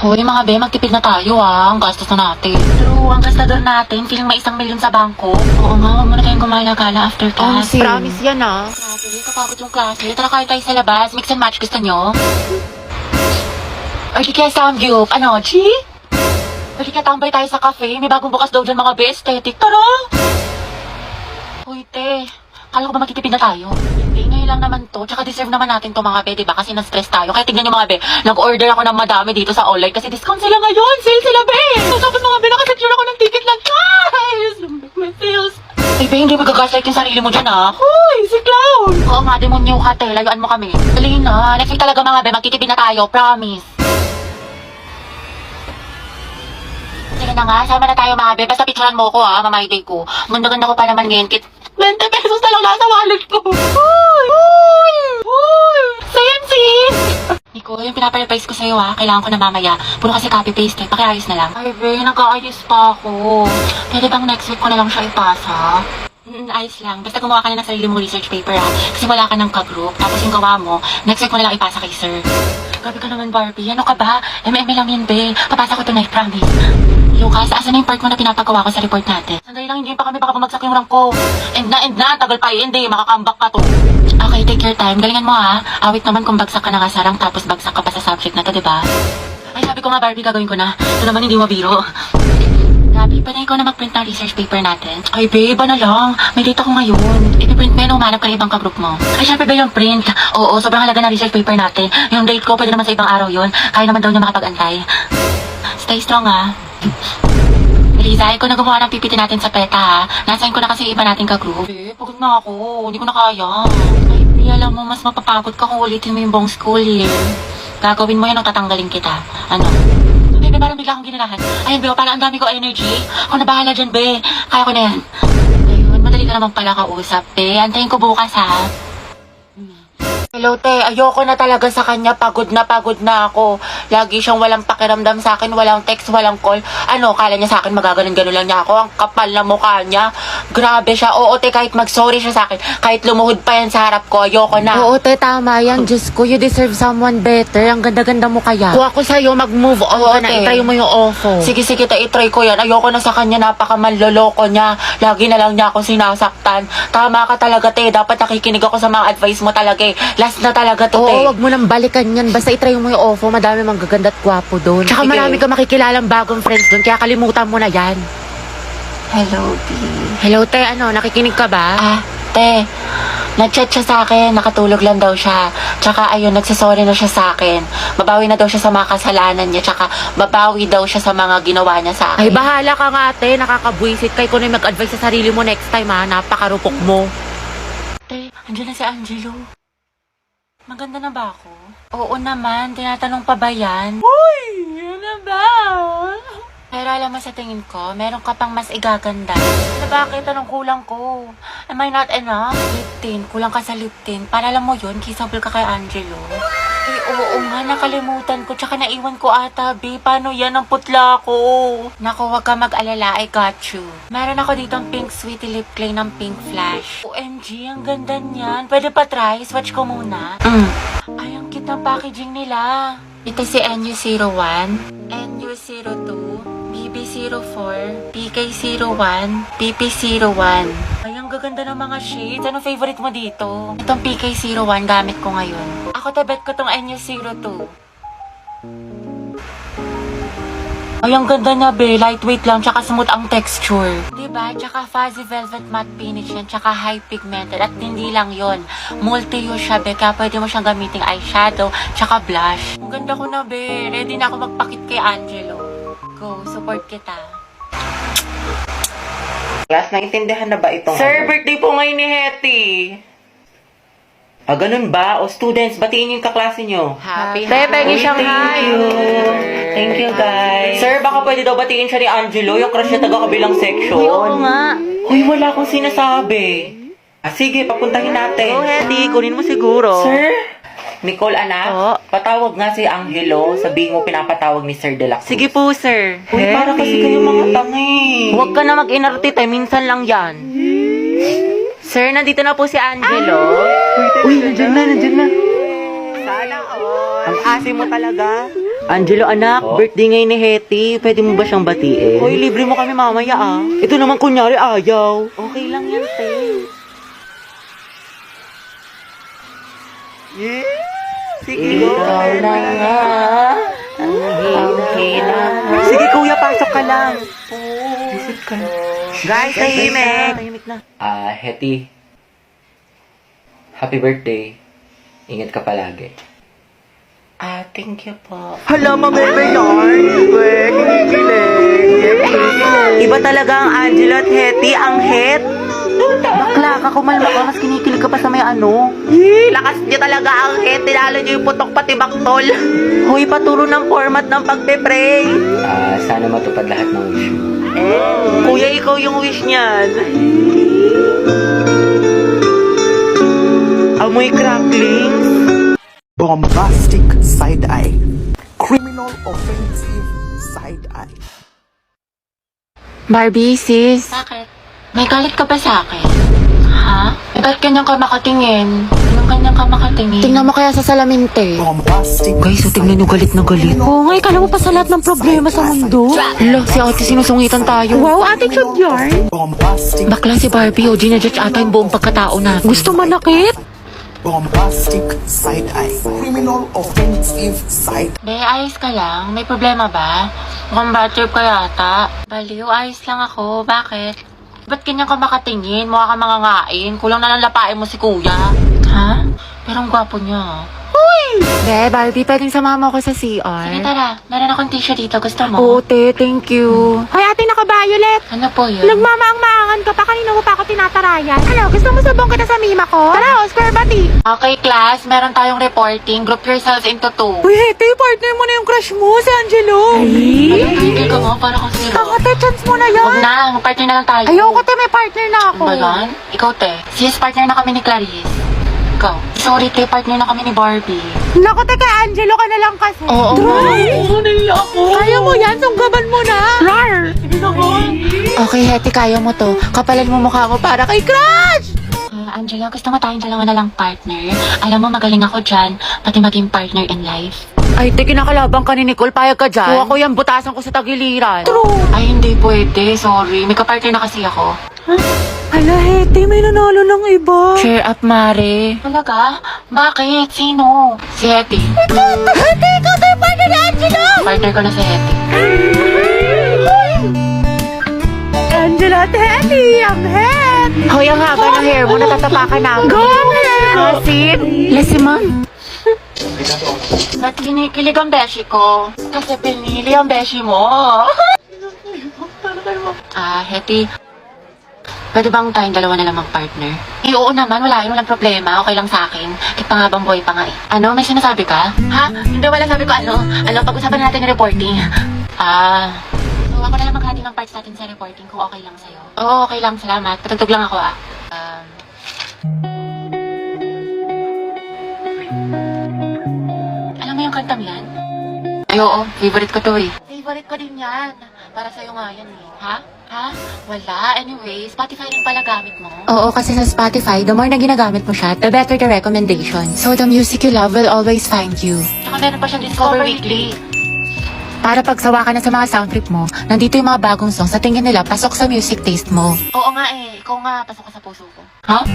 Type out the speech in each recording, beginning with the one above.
Hoy mga be, magtipid na tayo Ang gastos na natin. True, ang gastador natin, feeling may 1,000,000 sa bangko. Oo nga, huwag muna tayong gumala-gala after class. Promise yan Grabe, kapagod yung klase. Tara kayo tayo sa labas. Mix and match, gusto nyo? Or di kaya sound group. Ano, Chi? Or di kaya tambay tayo sa cafe. May bagong bukas daw dyan mga be, aesthetic. Tara! Uy, te. Kala ko ba magtitipid na tayo? Hindi, ngayon lang naman to. Tsaka deserve naman natin to mga be, diba? Kasi na-stress tayo. Kaya tignan nyo mga be, nag-order ako ng madami dito sa online kasi discount sila ngayon. Sale sila be! Tapos mga be, nakasecure ako ng ticket lang. Guys! May sales. Ay be, hindi magagaslight yung sarili mo dyan Hoy, si Clown! Oo nga, demonyo ka te. Layuan mo kami. Dali na. Next week talaga mga be, magtitipid na tayo. Promise. Sige na nga, sama na tayo mga be. Basta picturean mo ko mamay-day ko. Ganda-ganda ko pa naman ngayon. 20 pesos na lang nasa wallet ko. Hoy! Same sis! Nico, yung pinaparevise ko sa'yo kailangan ko na mamaya. Puro kasi copy-paste pakiayos na lang. Ay be, nag-aayos pa ako. Pwede bang next week ko na lang siya ipasa? Ayos lang. Basta gumawa ka na ng sarili mong research paper Kasi wala ka ng ka-group. Tapos yung gawa mo, next week mo na lang ipasa kay sir. Grabe ka naman Barbie. Ano ka ba? MM lang yan be. Papasa ko tonight, promise. Lucas, asan na yung part mo na pinapagawa ko sa report natin? Sandali lang, hindi pa kami baka bumagsak yung rank ko. End na, tagal pa hindi, makakambak ka to. Okay, take your time. Galingan mo Awit naman kung bagsak ka na nga sa rank tapos bagsak ka pa sa subject na to, diba? Ay, sabi ko nga Barbie, gagawin ko na. Ito naman hindi mabiro. Gabi, panay ko na mag-print ng research paper natin. Ay, babe, na lang. May date ako ngayon. I-print mo yun, umanap ka ng ibang ka-group mo. Ay, syempre ba yung print? Oo, sobrang halaga ng research paper natin. Yung date ko, pwede naman sa ibang araw yun. Kaya naman daw niya makapag-antay. Stay strong Riza, ko na gumawa ng PPT natin sa PETA Nasain ko na kasi iba natin ka-group. Pagod na ako. Hindi ko na kaya. Ay, alam mo, mas mapapagod ka kung ulitin mo yung buong school year. Gagawin mo yan o tatanggalin kita. Ano? Ay, be, parang bigla akong ginanahan. Ayun, be, parang ang dami ko energy. Ako na bahala dyan, be. Kaya ko na yan. Ayun, madali ka naman pala kausap, be. Antayin ko bukas, Hello, te. Ayoko na talaga sa kanya. Pagod na ako. Lagi siyang walang pakiramdam sa akin. Walang text, walang call. Ano, kala niya sa akin magaganon-ganon lang niya ako. Ang kapal na mukha niya. Grabe siya. Oo, te, kahit mag-sorry siya sa akin. Kahit lumuhod pa yan sa harap ko. Ayoko na. Oo, te, tama yan. Diyos ko, you deserve someone better. Ang ganda-ganda mo kaya. Kung ako sa'yo, mag-move on Oo, ka na, te. itry mo yung ofo. Sige, te, itry ko yan. Ayoko na sa kanya. Napakamanloloko niya. Lagi na lang niya ako sinasaktan. Tama ka talaga, te. Dapat nakikinig ako sa mga advice mo talaga Last na talaga to, te. Oo, wag mo nang balikan yan. Basta itry mo yung ofo. Madami mang gaganda at gwapo doon. Tsaka Sige. marami ka makikilalang bagong friends doon. Kaya kalimutan mo na yan. Hello, B. Hello, te. Ano, nakikinig ka ba? Te. Nag-chat siya sa akin. Nakatulog lang daw siya. Tsaka, ayun, nagsasorry na siya sa akin. Babawi na daw siya sa mga kasalanan niya. Tsaka, babawi daw siya sa mga ginawa niya sa akin. Ay, bahala ka nga, te. Nakakabwisit. Kay ko na yung mag-advise sa sarili mo next time, Napakarupok mo. Te, andyan na si Angelo. Maganda na ba ako? Oo naman, tinatanong pa ba yan? Uy, yun na ba? Pero alam mo sa tingin ko, meron ka pang mas igaganda. Na bakit? Anong kulang ko? Am I not enough? Lip tint. Kulang ka sa lip tint. Para alam mo yun, kissable ka kay Angelo. Eh, oo nga, nakalimutan ko. Tsaka naiwan ko ata, B. Paano yan? Ang putla ko. Naku, wag ka mag-alala. I got you. Meron ako dito ang pink sweetie lip clay ng pink flash. OMG, ang ganda niyan. Pwede pa try? Swatch ko muna. Ay, ang cute ng packaging nila. Ito si NU01, NU02, BB04, PK01, PP01. Ay, ang gaganda ng mga shades. Anong favorite mo dito? Itong PK01 gamit ko ngayon. Ako tabet ko tong NU02. Ay, ang ganda niya, be. Lightweight lang, tsaka smooth ang texture. Diba? Tsaka fuzzy velvet matte finish yan, tsaka high pigmented. At hindi lang yon, multi-use siya, be. Kaya pwede mo siyang gamiting eyeshadow, tsaka blush. Ang ganda ko na, be. Ready na ako magpakit kay Angelo. Go, support kita. Class, naintindihan na ba itong Sir, birthday po ngayon ni Hetty. ganun ba? O students, batiin yung kaklase nyo. Happy Te, pengi siyang Thank you. Thank you, guys. Sir, baka pwede daw batiin siya ni Angelo, yung crush niya taga-kabilang section. Uy, oo nga. Uy, wala akong sinasabi. Sige, papuntahin natin. Hetty, kunin mo siguro. Sir? Nicole, anak, Oo. patawag nga si Angelo. Sabihin mo pinapatawag ni Sir De La Cruz. Sige po, sir. Uy, para kasi kayo mga tangi. Huwag ka na mag-inarte, minsan lang yan. Sir, nandito na po si Angelo. Uy, nandiyan na. Sana all. Ang asim mo talaga. Angelo, anak, birthday ngayon ni Hetty. Pwede mo ba siyang batiin? Hoy, libre mo kami mamaya ah. Ito naman kunyari ayaw. Okay lang yan, te. Sige, ikaw na nga. Ang hina. Sige, kuya, pasok ka lang. Visit ka. Guys, tahimik na. Hetty. Happy birthday. Ingat ka palagi. Thank you po. Hala, mabebe yarn. Kinikilig. Iba talaga ang Angelo at Hetty, ang het. Bakla ka, kumalma ka, mas kinikilig ka pa sa may ano. Lakas niya talaga ang het, tinalo niyo yung putok pati baktol. Hoy, paturo ng format ng pagpe-pray. Sana matupad lahat ng wish mo. Kuya, ikaw yung wish niyan. Amoy cracklings. Bombastic side eye. Criminal offensive side eye. Barbie, sis. Bakit? May galit ka ba sa akin? Ha? Ba't ganyan ka makatingin? Anong ganyan ka makatingin? Tingnan mo kaya sa salamin, te. Bombastic. Guys, so tingnan nyo galit na galit. Oo nga, ikala mo pa sa lahat ng problema sa mundo. Hala, si ate sinusungitan tayo. Wow, ate chod yarn. Bombastic. Bakla si Barbie, o ginajudge ata yung buong pagkatao na. Gusto manakit? Bombastic side eye. Criminal offensive side. Be, ayos ka lang? May problema ba? Mukhang bad trip ka yata. Baliw, ayos lang ako. Bakit? Ba't ganyan ka makatingin? Mukha ka mangangain. Kulang na lang lapain mo si kuya. Ha? Pero ang gwapo niya. Be, Barbie, pwedeng sumama ako sa CR? Sige, tara. Meron akong tissue dito. Gusto mo? Oo, te, thank you. Hoy, ate, naka-violet. Ano po yun? Nagmamaang-maangan ka pa, kanina mo pa ako tinatarayan. Ano, gusto mo sabong kita sa mima ko? Tara, Oscar, bati. Okay, class. Meron tayong reporting. Group yourselves into 2. Uy, ate, partner mo na yung crush mo, si Angelo. Tumigil ka mo para kang zero. Ate, chance mo na yan. Huwag na. Mag-partner na lang tayo. Ayoko, te, may partner na ako. Ba yan? Ikaw, te. Sis, partner na kami ni Clarice. Ikaw. Sorry, te. Partner na kami ni Barbie. Naku, te, kay Angelo ka na lang kasi. Oo. Oo, naiya ako. Kaya mo yan, sunggaban mo na. Rar! Okay, Hetty, kaya mo to. Kapalan mo mukha mo para kay crush! Angela, gusto mo tayong dalawa na lang partner? Alam mo, magaling ako dyan. Pati maging partner in life. Ay, te, kinakalabang ka ni Nicole, payag ka dyan. Kung ako yan, butasan ko sa tagiliran. True! Ay, hindi pwede. Sorry. May kapartner na kasi ako. Hala, Hetty, may nanalo ng iba. Cheer up, Mare. Talaga? Bakit? Sino? Si Hetty. Hetty, ikaw tayo partner ni Angelo! Partner ko na si Hetty. Angelo at Hetty, ang head! Hoy, ang haba ng hair mo, natatapakan na. Go, head! Gossip! Listen, ma'am. Ba't kinikilig ang beshi ko? Kasi pinili ang beshi mo. Hetty. Pwede bang tayong dalawa na lang mag-partner? Oo naman, walang problema. Okay lang sa akin. Kahit pangabang boy pa nga eh. Ano, may sinasabi ka? Ha? Hindi, wala sabi ko ano. Pag-usapan natin yung reporting. So ako na lang maghati ng parts natin sa reporting kung okay lang sa'yo. Oo, okay lang. Salamat. Patugtog lang ako Alam mo yung kantang yan? Ay, oo. Favorite ko to eh. Favorite ko din yan. Para sa'yo nga yan eh. Ha? Ha? Wala. Anyway, Spotify rin pala gamit mo. Oo, kasi sa Spotify, the more na ginagamit mo siya, the better the recommendation. So the music you love will always find you. Tsaka meron pa siyang Discover Weekly. Para pagsawa ka na sa mga sound trip mo, nandito yung mga bagong songs sa tingin nila pasok sa music taste mo. Oo nga eh. Ikaw nga, pasok ka sa puso ko. Ha?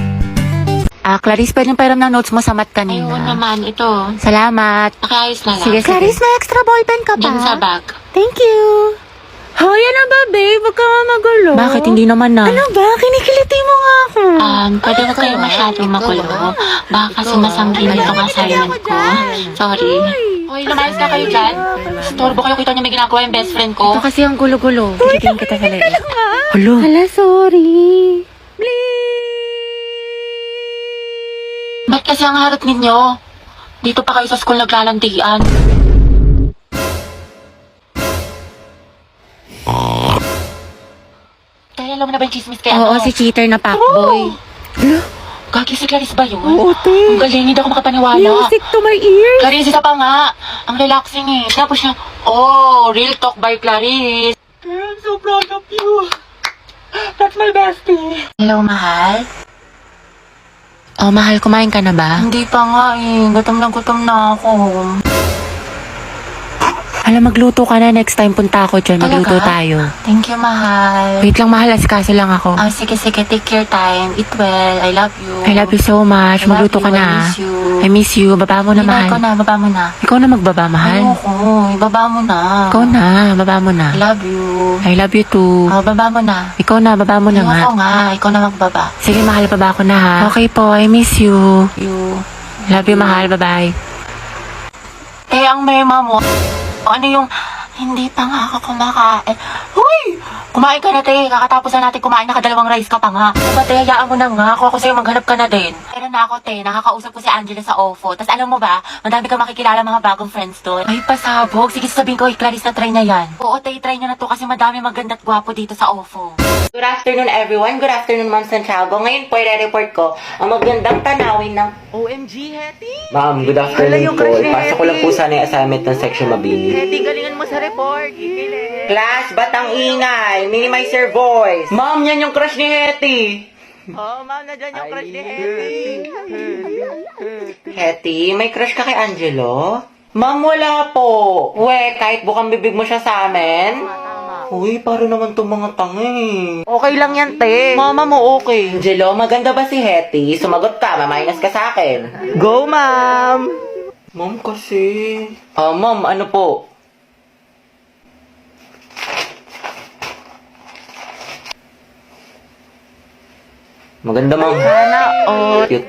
Clarice, pwedeng pairam ng notes mo sa mat Ayun kanina. naman, ito. Salamat. Pakiayos na lang. Sige, Clarice, may extra ballpen ka Diyan sa pa? bag. Thank you. Hoy, ano ba, babe? Huwag ka magulo. Bakit hindi naman na? Ano ba? Kinikiliti mo nga ako. Pwede huwag kayo masyadong magulo. Baka kasi masanggin itong assignment ko. Sorry. Hoy, lumayas ka kayo dyan. Storbo kayo, kita niyo may ginagawa yung best friend ko. Ito kasi ang gulo-gulo. Titigin kita sa leeg. Hello? Hala, sorry. Ba't kasi ang harap ninyo? Dito pa kayo sa school naglalandian. Kaya alam mo na ba yung chismis kaya Oo, si cheater na fuckboy. Gagi si Clarice ba yun? Oo, te. Ang galing, hindi ako makapaniwala. Music to my ears. Clarice, isa pa nga. Ang relaxing eh. Tapos siya, real talk by Clarice. I'm so proud of you. That's my bestie. Hello, mahal? Oh, mahal, kumain ka na ba? Hindi pa nga eh. Gutom na ako. Hala, magluto ka na. Next time punta ako dyan. Magluto Talaga? tayo. Thank you, mahal. Wait lang, mahal. Asikaso lang ako. Sige, take your time. Eat well. I love you. I love you so much. I love Magluto ka you. na. I miss you. I miss you. Baba mo na, Hindi mahal. ikaw na, baba mo na. Ikaw na magbaba, mahal. Ayoko, ibaba mo na. Ikaw na. Baba mo na. I love you. I love you too. Baba mo na. Ikaw na. Baba mo na nga. Ayoko nga, ikaw na magbaba. Sige, mahal. Baba ko na, ha. Okay po. I miss you. You. Love you, mahal. Bye-bye. Ang mema mo, ano yung, hindi pa nga ako kumakain. Huy! Kumain ka na, te. Kakatapos na natin kumain, nakadalawang rice ka pa nga. Diba, te, hayaan mo na nga. Ako sa'yo, maghanap ka na din. Pero na ako, te, nakakausap ko si Angela sa OFO. Tapos alam mo ba, madami ka makikilala mga bagong friends doon. Ay, pasabog. Sige, sabihin ko, Clarice, na try na yan. Oo, te, try nyo na to kasi madami maganda at gwapo dito sa OFO. Good afternoon, everyone. Good afternoon, Ma'am Santiago. Ngayon po, i-report ko ang magandang tanawin ng OMG, Hetty! Ma'am, good Hala, afternoon yung po. crush ni Pasok ko lang Hetty. po sana yung assignment ng section Mabini. Hetty, galingan mo sa report. Gigiling. Class, ba't ang ingay? Minimize your voice. Ma'am, yan yung crush ni Hetty. Oh, ma'am, nandiyan yung crush ni Hetty. Hetty, may crush ka kay Angelo? Ma'am, wala po. We, kahit bukang bibig mo siya sa amin. Uy, paro naman itong mga tanga eh. Okay lang yan, te. Mama mo okay. Angelo, maganda ba si Hetty? Sumagot ka, maminus ka sa akin. Go, ma'am! Ma'am, kasi... Ma'am, ano po? Maganda, ma'am. Sana all. Cute.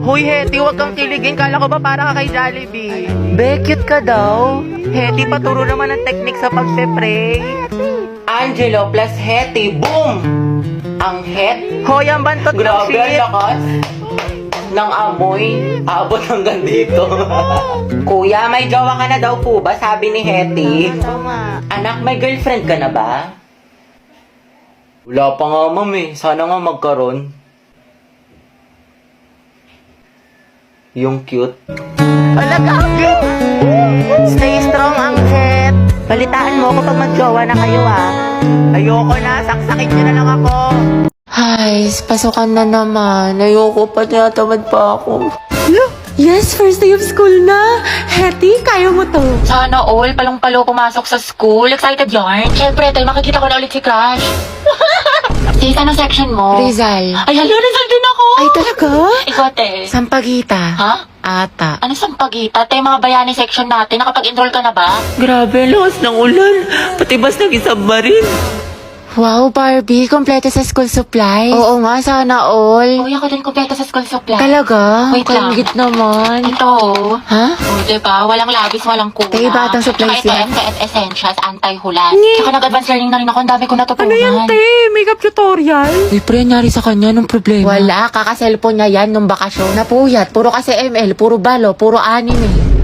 Hoy, Hetty, huwag kang kiligin. Kala ko ba para ka kay Jollibee? Be, cute ka daw. Hetty, paturo naman ang technique sa pagpe-pray. Angelo plus Hetty, boom! Ang het. Hoy, ang bantot ng Grabe, ang shit. lakas. Ng amoy. Abot hanggang dito. Kuya, may jowa ka na daw po ba? Sabi ni Hetty. Anak, may girlfriend ka na ba? Wala pa nga, ma'am eh. Sana nga magkaroon. Yung cute. Alaga! Stay strong, ang het. Balitaan mo ako pag mag-jowa na kayo, ha? Ayoko na. Saksakin nyo na lang ako. Ay, pasukan na naman. Ayoko pa. Tinatamad pa ako. Yes, first day of school na. Hetty, kaya mo to. Sana all, palong-palo pumasok sa school. Excited yarn? Siyempre, tayo makikita ko na ulit si Crush. Sis, ano section mo? Rizal. Ay, hala, Rizal din ako. Ay, talaga? Ikaw, te. Sampagita. Ha? Ata. Ano sampagita? Te, mga bayani section natin. Nakapag-enroll ka na ba? Grabe, lakas ng ulan. Pati bas nag-isubmarine. Wow, Barbie, kompleto sa school supplies. Oo nga, sana all. Uy, ako din kumpleto sa school supply. Talaga? Wait lang. Kalingit naman. Ito, oh. Ha? Oh, diba? Walang labis, walang kulang. Te, batang supplies Tsaka ito, yan. MTF Essentials, anti-hulas. Tsaka nag-advance learning na rin ako. Ang dami ko natutunan. Ano yan, te? Makeup tutorial? Uy, pre, nangyari sa kanya nung problema. Wala, kaka-cellphone niya yan nung bakasyon. Napuyat, puro kasi ML, puro balo, puro anime.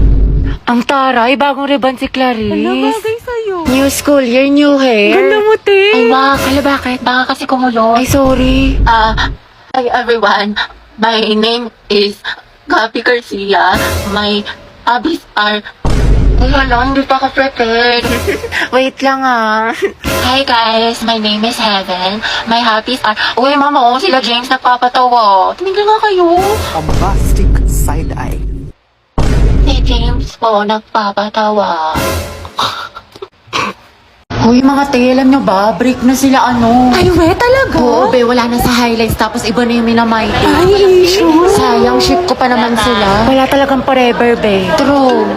Ang taray, bagong ribbon si Clarice. sa'yo. New school year, new hair. mo, te. Ay, wak, hala bakit? Baka kasi kumulo. Ay, sorry. Hi everyone. My name is Gabi Garcia. My hobbies are... Ay, hala, hindi pa ako prepared. Wait lang ah. Hi guys, my name is Heaven. My hobbies are... Uy, mama, sila James nagpapatawa. Tumigil nga kayo. Bombastic side eye. Si James po nagpapatawa. Hoy, mga te, alam nyo ba? Break na sila ano. Ay, we, talaga? Oo, be, wala na sa highlights. Tapos iba na yung minamighty. Ay, sure. Sayang, ship ko pa naman sila. Wala talagang forever, be. True.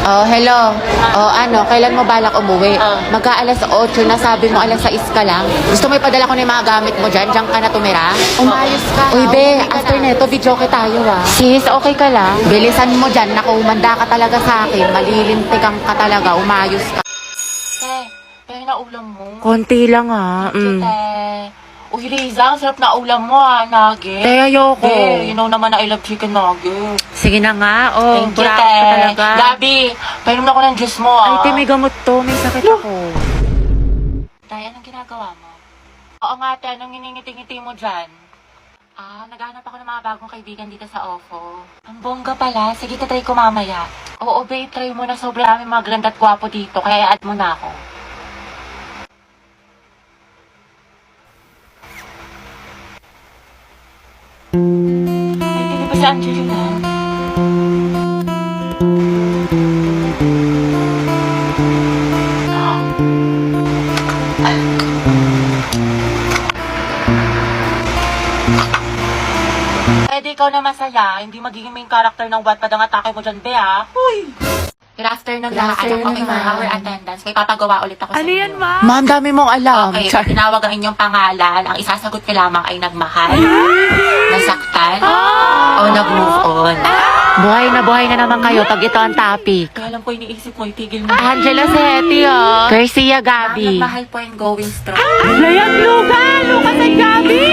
Oh, hello. Oh, ano, kailan mo balak umuwi? Magka-alas 8 na, sabi mo alas 6 ka lang. Gusto mo ipadala ko na yung mga gamit mo dyan? Diyan ka na tumira? Umayos ka. Uy, be, after neto, video ko tayo ah. Sis, okay ka lang? Bilisan mo dyan, naku, umanda ka talaga sa akin. Malilintikan ka talaga, umayos ka. Kaya na ulam mo. Konti lang ah. Uy, Riza, ang sarap na ulam mo nugget. Te, ayoko. You know naman na I love chicken nugget. Sige na nga, oh. Thank you, burak te. ka talaga. Gabi, painom na ako ng juice mo, Ay, te, may gamot to. May sakit ako. Tay, anong ginagawa mo? Oo nga, te, anong nginingiti-ngiti mo dyan? Naghahanap ako ng mga bagong kaibigan dito sa OFO. Ang bongga pala. Sige, tatry ko mamaya. Oo, babe, try mo na. Sobrang dami mga ganda at gwapo dito. Kaya add mo na ako. Ay, hindi ba si Angelina? Pwede ikaw na masaya, hindi magiging main character ng Wattpad ang atake mo dyan, Bea. Uy! Good afternoon Good lahat. afternoon, Okay, for ma'am. our attendance, may papagawa ulit ako sa inyo. Ma'am, dami mong alam. Okay, Char. tinawag ang inyong pangalan. Ang isasagot ko lamang ay nagmahal, nasaktan, o nag-move on. Buhay na naman kayo pag ito ang topic. Kaya lang po iniisip mo, itigil mo. Angela Seti, oh. Garcia Ang Gabi. nagmahal po and going strong. Layang Luga! Lucas at Gabi!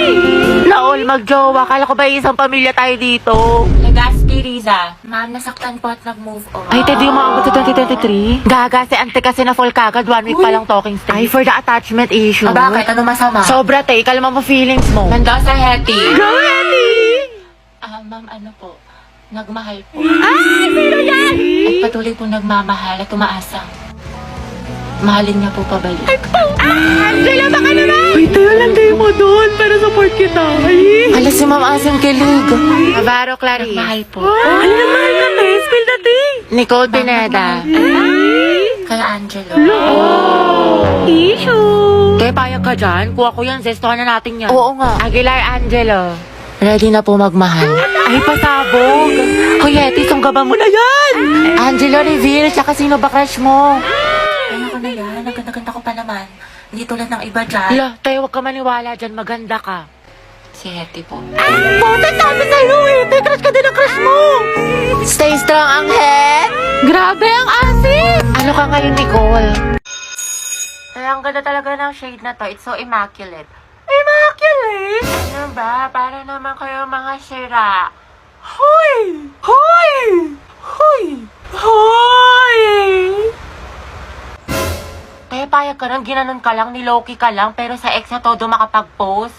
Naol, magjowa. Kala ko ba isang pamilya tayo dito? Legaspi Riza, ma'am, nasaktan po at nag-move on. Ay, Teddy, umaabot sa 2023? Gaga, si ante kasi na full kagad. 1 week pa lang talking stage. Ay, for the attachment issue. Ah, bakit? Ano masama? Sobra, te. Kalma mo feelings mo. Mendoza Hetty. Go, Hetty! Ma'am, ano po? Nagmahal po. Sino yan? At patuloy po nagmamahal at umaasang mahalin niya po pabalik. Angela, baka naman! Uy, tayo lang kayo mo doon para support kita. Ay! Alas si Ma'am Asim kilig. Navarro Clarice. Nagmahal po. Ano na mahal ka, te? Spill the tea! Nicole Pineda. Kaya Angelo. Issue! Kaya payag ka dyan? Kuha ko yan. Zestohan na natin yan. Oo nga. Aguilar Angelo. Ready na po magmahal. Ay, pasabog! Hoy, Hetty, sunggaban mo na yan! Angelo reveal. Tsaka sino ba crush mo? Ayoko na yan. Naganda-ganda ko pa naman. Hindi tulad ng iba dyan. Lah, tayo huwag ka maniwala dyan. Maganda ka. Si Hetty po. Puta, sabi sa'yo, Hetty! Crush ka din ang crush mo! Stay strong ang head. Grabe ang asin! Ano ka ngayon, Nicole? Ay, ang ganda talaga ng shade na to. It's so immaculate. Immaculate? Ano ba? Para naman kayo mga sira. Hoy! Hoy! Hoy! Hoy! Kaya payag ka nang ginanon ka lang, niloki ka lang, pero sa ex na todo makapag-post.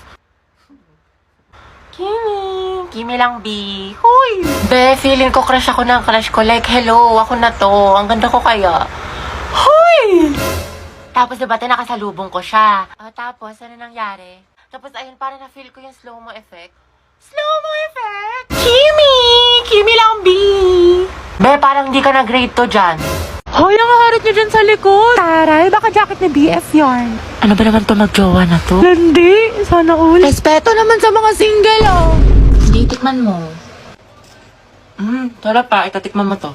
Kimi lang, B. Hoy! Be, feeling ko crush ako ng crush ko. Like, hello, ako na to. Ang ganda ko kaya. Hoy! Tapos diba, nakasalubong ko siya. Tapos, ano nangyari? Tapos, ayun, parang na-feel ko yung slow-mo effect. Slow-mo effect? Kimi! Kimi lang, B! Be, parang di ka na-grade to dyan. Hoy, ang harit niyo dyan sa likod! Taray, baka jacket ni BF yarn. Ano ba naman to magjowa na to? Landi, sana all. Respeto naman sa mga single, oh. Hindi, tikman mo. Sarap pa, itatikman mo to.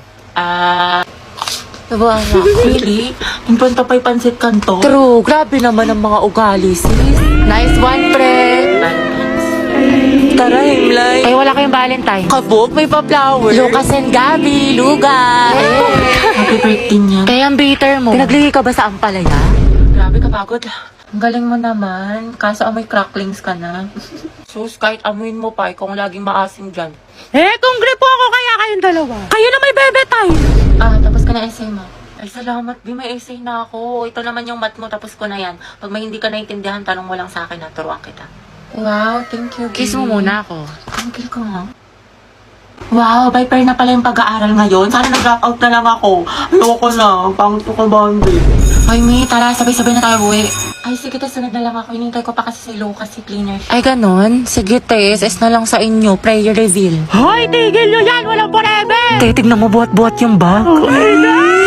Diba, Really? Impanta pa'y pansit kanto? True, grabe naman ang mga ugali, sis. Nice one, pre. Tara, Himlay. Ay, wala kayong Valentine. Kabog, may pa-flower. Lucas and Gabi, Luga. Happy birthday niya. Kaya ang bitter mo. Pinaglihi ka ba sa ampalaya? Grabe, kapagod. Ang galing mo naman. Kaso amoy cracklings ka na. Sus, kahit amuin mo pa, ikaw ang laging maasim dyan. Kung gripo ako, kaya kayong dalawa. Kayo na may bebe time. Tapos ka na essay mo. Ay, salamat, Di. May essay na ako. Ito naman yung mat mo, tapos ko na yan. Pag may hindi ka naintindihan, tanong mo lang sa akin, naturuan kita. Wow, thank you. Kiss mo muna ako. Thank you ko nga. Wow, Viper na pala yung pag-aaral ngayon. Sana nag-drop out na lang ako. Ayoko na. Pangit ko bandi. Hoy, Mi, tara, sabay-sabay na tayo uwi. Ay, sige, sunod na lang ako. Hinintay ko pa kasi si Lucas, si cleaner siya. Ay, ganun? Sige, Tess. Es na lang sa inyo. Prayer reveal. Hoy, tigil nyo yan! Walang forever! Titignan mo buhat-buhat yung bag.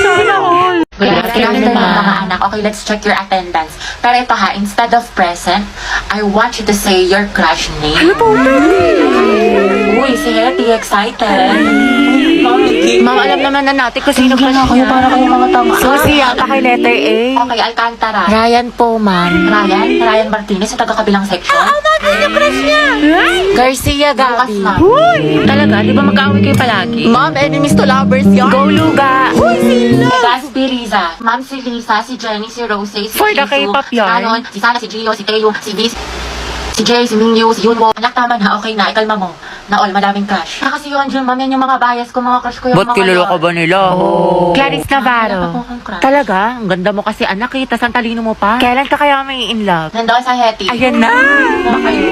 Sana all! Good afternoon, mga anak. Okay, let's check your attendance. Pero ito ha, instead of present, I want you to say your crush name. Uy, si Hetty, excited. Ma'am, alam naman na natin kung sino crush niya. Para kayo mga tama. Susi, yata kay letter A. Okay, Alcantara. Ryan po, ma'am. Ryan Martinez, sa taga-kabilang section. Garcia Lucas, Gabi. ma'am. Talaga? Di ba mag-away kayo palagi? Ma'am, enemies to lovers yan. Go, Luga. Legaspi Riza. Ma'am, si Lisa, si Jenny, si Rose, si For the Jisoo, K-pop si yarn. Anon, si Sana, si Gio, si Teo, si Viz, si Jay, si Mingyu, si Yunwo. Anak, tama na. Okay na. Ikalma mo. Na all, madaming crush. Kasi yung Angel, ma'am, yan yung mga bias ko, mga crush ko yung mga yun. ba nila? Clarice Wala pa Navarro. po akong crush. Talaga? Ang ganda mo kasi, anak. Kita ang talino mo pa. Kailan ka kaya may in love? Nandoon sa Hetty. Ayan na. Ba kayo?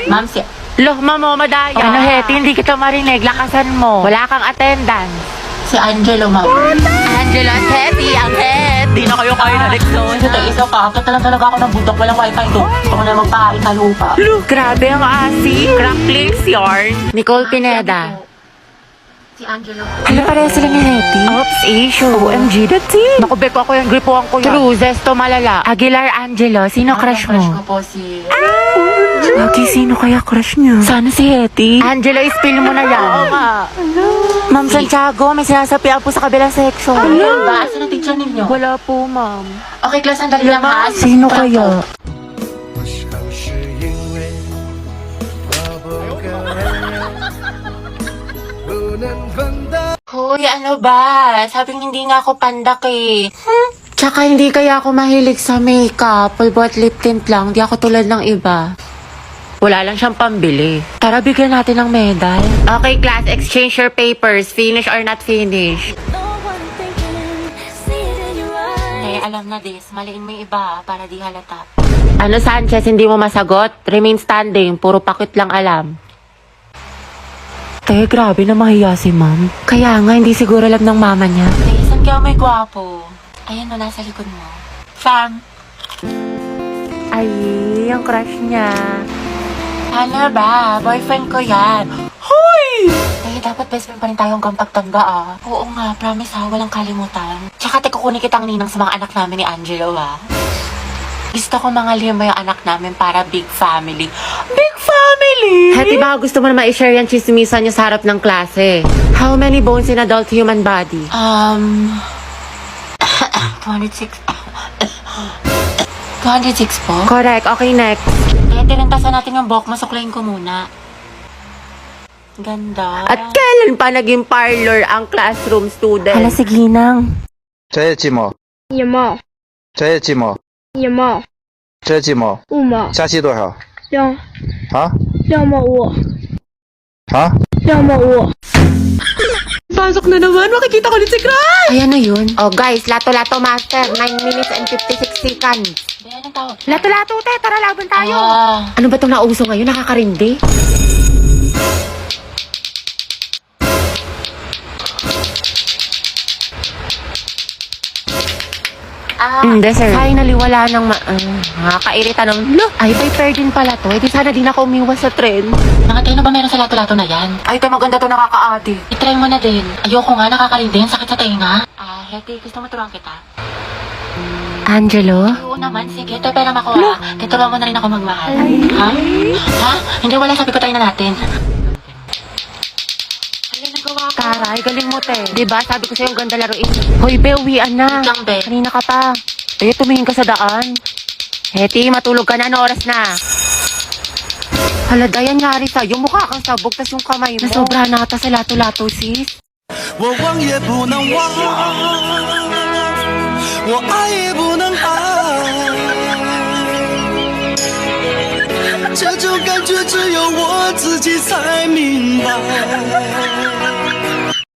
Ma'am, si... Loh, mamo, madaya. Ano, Hetty, hindi kita marinig. Lakasan mo. Wala kang attendance. Si Angelo, ma'am. Angela at Hetty, ang head. Di na kayo kain na Lexon. Ito, isa pa. Akit na lang talaga ako ng bundok. Walang wifi to. Gusto ko na magpahain sa lupa. Grabe ang asi. Crack lips yarn. Nicole Pineda. Si Angelo. Ano pareha sila ni Hetty? Oops, issue. OMG, that's it. Naku, Beko, ako yan. Gripuan ko yan. Cruzes to malala. Aguilar Angelo, sino crush Crush mo? ko po si... Lagi, sino kaya crush niya? Sana si Hetty. Angelo, spill mo na yan. Oo nga. Ma'am Santiago, may sinasapian po sa kabilang section. Ano ba? Saan ang teacher ninyo? Wala po, ma'am. Okay, class, sandali lang ha. Sino kaya? Hoy, ano ba? Sabing hindi nga ako pandak eh. Tsaka hindi kaya ako mahilig sa makeup. Pulbot lip tint lang. Di ako tulad ng iba. Wala lang siyang pambili. Tara, bigyan natin ng medal. Okay, class. Exchange your papers. Finish or not finish. Eh, alam na this. Maliin mo yung iba para di halata. Ano, Sanchez? Hindi mo masagot? Remain standing. Puro pakit lang alam. Te, grabe na mahiya si ma'am. Kaya nga, hindi siguro alam ng mama niya. Eh, saan kaya may gwapo? Ayan o, nasa likod mo. Fam. Ay, ang crush niya. Ano ba? Boyfriend ko yan. Hoy! Eh, dapat best friend pa rin tayong tagda ah. Oo nga, promise ha, walang kalimutan. Tsaka kukunin kitang ninang sa mga anak namin ni Angelo ha. Gusto ko mga lima yung anak namin para big family. Big family! Hati, baka gusto mo na ma-share yan chismisan niyo sa harap ng klase. How many bones in adult human body? 206. 206 po? Correct. Okay, next. Eh, tinentasan natin yung buhok, masuklayin ko muna. Ganda. At kailan pa naging parlor ang classroom student? Hala, sige nang. 这些鸡毛，一毛这些鸡毛，一毛这些鸡毛， 5毛加起多少？啊2毛5啊！ 2毛5。 Pasok na naman. Makikita ko ulit si Crush. Ay, ano yun? Oh, guys, lato-lato master. 9 minutes and 56 seconds. Be, anong tawag? Lato-lato, te. Tara, laban tayo. Ah, Ano ba itong nauso ngayon? Nakakarindi? Hindi, sir. Finally, wala nang nakakairita ng, ay, by fair din pala to. Eh, di sana din ako umiwas sa trend. nakatayo na ba meron sa lato-lato na yan? Ay, te, maganda to, nakakaati. I-try mo na din. Ayoko nga, nakakarindi. Ang sakit sa tenga. Ah, Hetty, gusto mo turuan kita? Angelo? Oo naman, sige. Ito, pera ako ha. Tuturuan mo na rin ako magmahal. Ha? Ha? Hindi, wala. Sabi ko tayo na natin. Alay, nagawa ko. Taray, galing mo, te. Diba? Sabi ko sa'yo, ang ganda laruin. Hoy, be, uwian na. Wait lang, be. Kanina ka pa. Tayo, tumingin ka sa daan. Heti, matulog ka na. Ano oras na? Hala, Dayan, nangyari sa'yo. Mukha kang sabog, tas yung kamay mo. Nasobra na ata sa lato-lato, sis. 我忘也不能忘，我爱也不能爱，这种感觉只有我自己才明白。